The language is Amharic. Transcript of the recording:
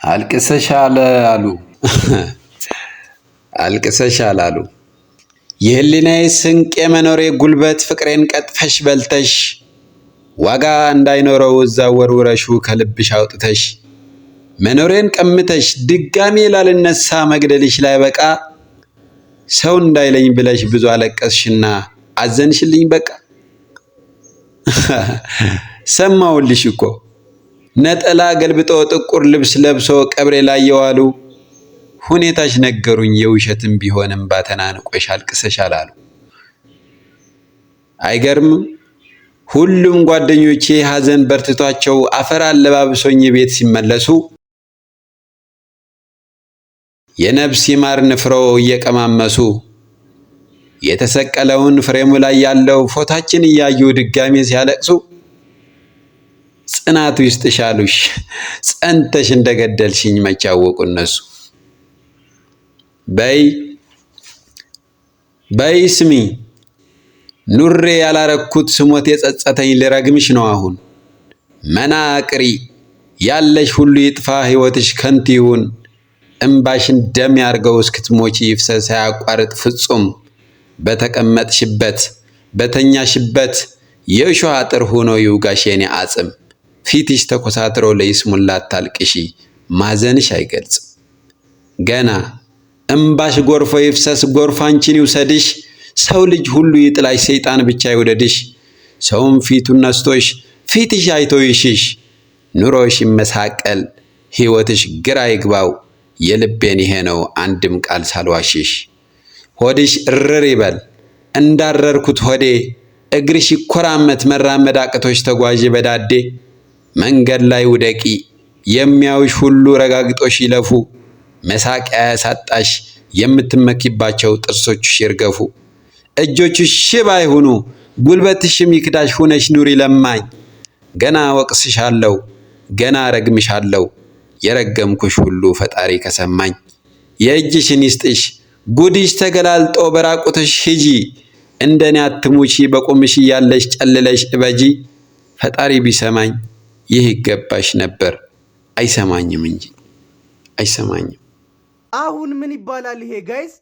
አልቅሰሻል አሉ አልቅሰሻል አሉ የህሊናዬ ስንቅ የመኖሬ ጉልበት ፍቅሬን ቀጥፈሽ በልተሽ ዋጋ እንዳይኖረው እዛ ወርውረሹ ከልብሽ አውጥተሽ መኖሬን ቀምተሽ ድጋሚ ላልነሳ መግደልሽ ላይ በቃ ሰው እንዳይለኝ ብለሽ ብዙ አለቀስሽና አዘንሽልኝ በቃ ሰማውልሽ እኮ ነጠላ ገልብጦ ጥቁር ልብስ ለብሶ ቀብሬ ላይ የዋሉ ሁኔታሽ ነገሩኝ የውሸትም ቢሆንም ባተናንቆሽ አልቅሰሻል አሉ አይገርምም ሁሉም ጓደኞቼ ሐዘን በርትቷቸው አፈር አለባብሶኝ ቤት ሲመለሱ የነፍስ ይማር ንፍሮ እየቀማመሱ የተሰቀለውን ፍሬሙ ላይ ያለው ፎታችን እያዩ ድጋሚ ሲያለቅሱ ጽናቱ ይስጥሻሉሽ ጸንተሽ እንደገደልሽኝ መቻወቁ እነሱ በይ ስሚ ኑሬ ያላረኩት ስሞት የጸጸተኝ ልረግምሽ ነው አሁን መናቅሪ ያለሽ ሁሉ ይጥፋ ህይወትሽ ከንቱ ይሁን እምባሽን ደም ያርገው እስክትሞቺ ይፍሰስ ያቋርጥ ፍጹም በተቀመጥሽበት በተኛሽበት የእሾህ አጥር ሆኖ ይውጋሽ የኔ አጽም ፊትሽ ተኮሳትሮ ለይስሙላ ታልቅሺ ማዘንሽ አይገልጽም ገና እምባሽ ጎርፎ ይፍሰስ ጎርፋንቺን ይውሰድሽ ሰው ልጅ ሁሉ ይጥላሽ ሰይጣን ብቻ ይወደድሽ ሰውም ፊቱን ነስቶሽ ፊትሽ አይቶ ይሽሽ ኑሮሽ ይመሳቀል ህይወትሽ ግራ ይግባው የልቤን ይሄ ነው አንድም ቃል ሳልዋሽሽ ሆድሽ እርር ይበል እንዳረርኩት ሆዴ እግርሽ ይኮራመት መራመድ አቅቶሽ ተጓዥ በዳዴ መንገድ ላይ ውደቂ የሚያውሽ ሁሉ ረጋግጦሽ ይለፉ መሳቂያ ያሳጣሽ የምትመኪባቸው ጥርሶችሽ ይርገፉ እጆችሽ ሽባ ይሁኑ ጉልበትሽም ይክዳሽ ሆነሽ ኑሪ ለማኝ ገና ወቅስሻለሁ ገና ረግምሻለሁ የረገምኩሽ ሁሉ ፈጣሪ ከሰማኝ የእጅሽን ይስጥሽ ጉድሽ ተገላልጦ በራቁትሽ ሂጂ እንደኔ አትሙቺ በቁምሽ ያለሽ ጨልለሽ እበጂ ፈጣሪ ቢሰማኝ ይህ ይገባሽ ነበር አይሰማኝም እንጂ አይሰማኝም አሁን ምን ይባላል ይሄ ጋይስ